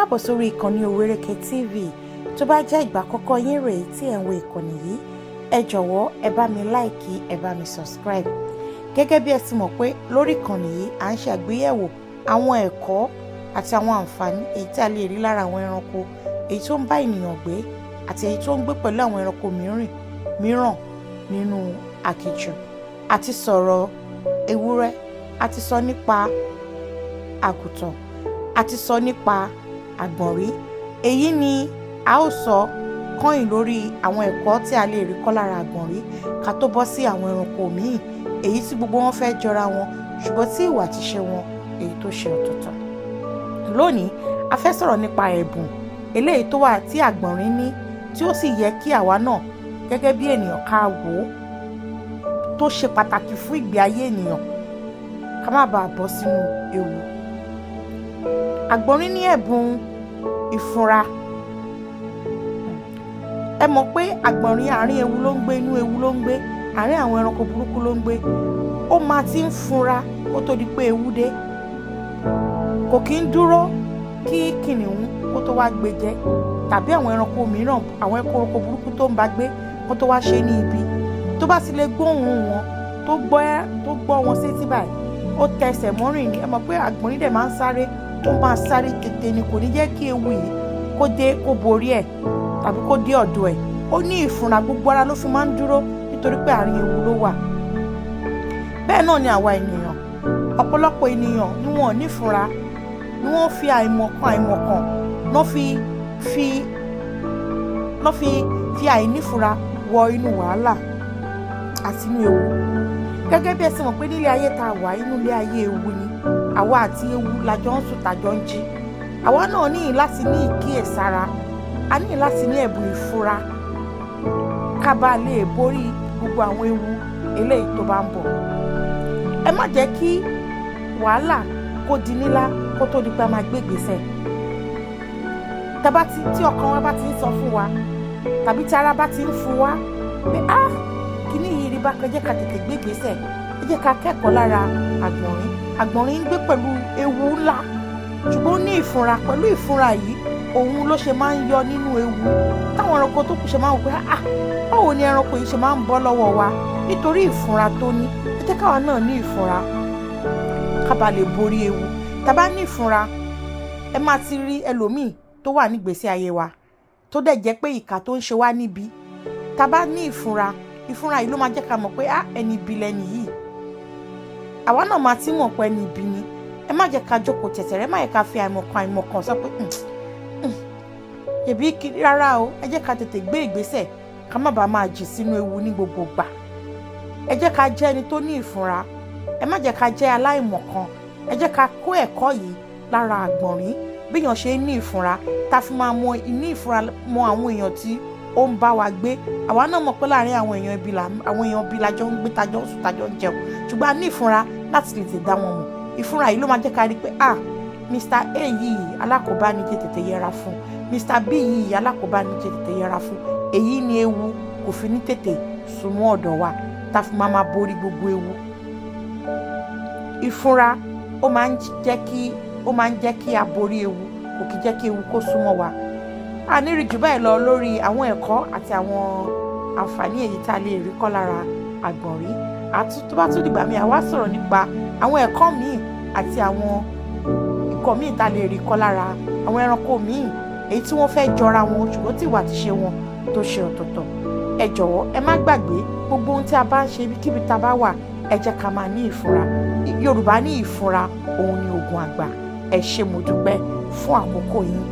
káàbọ̀ sórí ìkànnì Òwérèké TV. Tó bá jẹ́ ìgbà àkọ́kọ́ yín rèé tí ẹ̀ ń wo ìkànnì yìí, ẹ jọ̀wọ́ ẹ bá mi láìkì, ẹ bá mi subscribe. Gẹ́gẹ́ bí ẹ ti mọ̀ pé lórí ìkànnì yìí à ń ṣe àgbéyẹ̀wò àwọn ẹ̀kọ́ àti àwọn àǹfààní èyí tí a lè rí lára àwọn ẹranko èyí tó ń bá ènìyàn gbé àti èyí tó ń gbé pẹ̀lú àwọn ẹranko mìíràn nínú aginjù. A ti sọ̀rọ̀ ewúrẹ́, a ti sọ nípa àgùntàn, a ti sọ nípa àgbọ̀nrín. Èyí ni a ó sọ kọ́yìn lórí àwọn ẹ̀kọ́ tí a lè rí kọ́ lára àgbọ̀nrín ká tó bọ́ sí àwọn ẹranko míì èyí tí gbogbo wọn fẹ́ jọra wọn ṣùgbọ́n tí ìwà àti ìṣe wọn èyí tó ṣe ọ̀tọ̀ọ̀tọ̀. Lónìí a fẹ́ sọ̀rọ̀ nípa ẹ̀bùn eléyìí tó wà tí àgbọ̀nrín ní tí ó sì yẹ kí àwa náà gẹ́gẹ́ bí ènìyàn ká wò ó tó ṣe pàtàkì fún ìgbé ayé ènìyàn ká má bàa bọ́ sínú ewu. Àgbọ̀nrín ní ẹ̀bùn ìfúnra. Ẹ mọ̀ pé àgbọ̀nrín àárín ewu ló ń gbé, inú ewu ló ń gbé, àárín àwọn ẹranko burúkú ló ń gbé. Ó máa ti ń fúnra kó tó di pé ewu dé. Kò kí ń dúró kí kìnìún kó tó wá gbé jẹ tàbí àwọn ẹranko mìíràn, àwọn ẹranko burúkú tó ń bá gbé kó tó wá ṣe ní ibi. Tó bá ti lè gbóhùn wọn tó gbọ́ wọn sétí báyìí, ó tẹsẹ̀ mọ́rìn ni. Ẹ mọ̀ pé àgbọ̀nrín dẹ̀ máa ń sáré, ó máa sáré tètè ni, kò ní jẹ́ kí ewu yìí kó borí ẹ̀ tàbí kó dé ọ̀dọ̀ ẹ̀. Ó ní ìfúnra, gbogbo ara ló fi máa ń dúró nítorí pé àárín ewu ló wà. Bẹ́ẹ̀ náà ni àwa ènìyàn, ọ̀pọ̀lọpọ̀ ènìyàn ni wọn ò ní ìfúnra, ni wọ́n fi àìmọ̀kan lọ́ fi àìnífúnra wọ inú wàhálà àti inú ewu. Gẹ́gẹ́ bí ẹ sì mọ̀ pé nílé ayé tá a wà, inú ilé ayé ewu ni. Àwa àti ewu la jọ ń sùn tàjọ ń jí. Àwa náà ní láti ní ìkíyèsára, a ní láti ní ẹ̀bùn ìfúnra ká bá lè borí gbogbo àwọn ewu eléyìí tó bá ń bọ̀. Ẹ má jẹ́ kí wàhálà kó di nílá kó tó di pé a máa gbé ìgbésẹ̀. Tí ọkàn wa bá ti ń sọ fún wa tàbí tí ara bá ti ń fún wa pé kíní yìí rí bákan, jẹ́ ká tètè gbé ìgbésẹ̀. Ẹ jẹ́ ká kẹ́kọ̀ọ́ lára àgbọ̀nrín. Àgbọ̀nrín ń gbé pẹ̀lú ewu ńlá ṣùgbọ́n ó ní ìfúnra. Pẹ̀lú ìfúnra yìí òun ló ṣe máa ń yọ nínú ewu táwọn ẹranko tó kù ṣe máa ń wò pé báwo ni ẹranko yìí ṣe máa ń bọ́ lọ́wọ́ wa, nítorí ìfúnra tó ní. Ẹ jẹ́ káwa náà ní ìfúnra ká bá lè borí ewu. Tá bá ní ìfúnra, ẹ máa ti rí ẹlòmíì tó wà nígbésí ayé wa tó dẹ̀ jẹ́ pé ìkà tó ń ṣe wá níbi. Tá bá ní ìfúnra yìí ló máa jẹ́ ká mọ̀ pé ẹni ibi lẹni yìí. Àwa náà máa ti mọ̀ pé ẹni ibi ni. Ẹ má jẹ́ ká jókòó tẹ̀tẹ̀rẹ̀, ẹ má yẹ ká fi àìmọ̀kan sọ pé ẹbí rárá o. Ẹ jẹ́ ká tètè gbé ìgbésẹ̀ ká má bàa máa jì sínú ewu ní gbogbo gbà. Ẹ jẹ́ ká jẹ́ ẹni tó ní ìfúnra, ẹ má jẹ́ ká jẹ́ aláìmọ̀kan. Ẹ jẹ́ ká kó ẹ̀kọ́ yìí lára àgbọ̀nrín bí èèyàn ṣe ní ìfúnra, tá fi máa mọ ní ìfúnra mọ àwọn èèyàn tí ó ń bá wa gbé. Àwa náà mọ̀ pé láàárín àwọn èèyàn ibi lájọ ń gbé, tájọ ń sùn, tájọ ń jẹun, ṣùgbọ́n a ní ìfúnra láti lè dá wọn mọ̀. Ìfúnra yìí ló máa jẹ́ ká rí pé Mr. A yìí alákòóbá ní jẹ́ tètè yẹra fún, Mr. B yìí alákòóbá ní jẹ́ tètè yẹra fún. Èyí ni ewu kò fi ní tètè súnmọ́ ọ̀dọ̀ wa tá fi máa borí gbogbo ewu. Ìfúnra ó máa ń jẹ́ kí a borí ewu, kò kí jẹ́ kí ewu kó súnmọ́ wa. A ní rí jù báyìí lọ lórí àwọn ẹ̀kọ́ àti àwọn àǹfààní èyí tá a lè rí kọ́ lára àgbọ̀nrín. Tó bá tún dìgbà míì, àwa sọ̀rọ̀ nípa àwọn ẹ̀kọ́ míì àti àwọn ìkọ́ míì tá a lè rí kọ́ lára àwọn ẹranko míì èyí tí wọ́n fẹ́ jọra wọn ṣùgbọ́n tí ìwà àti ìṣe wọn tó ṣe ọ̀tọ̀ọ̀tọ̀. Ẹ jọ̀wọ́ ẹ má gbàgbé, gbogbo ohun tí a bá ń ṣe ibikíbi tá a bá wà, ẹ jẹ́ ká máa ní ìfúnra. Yorùbá ní ìfúnra òun ni oògùn àgbà. Ẹ ṣé mo dúpẹ́ fún àkókò yín.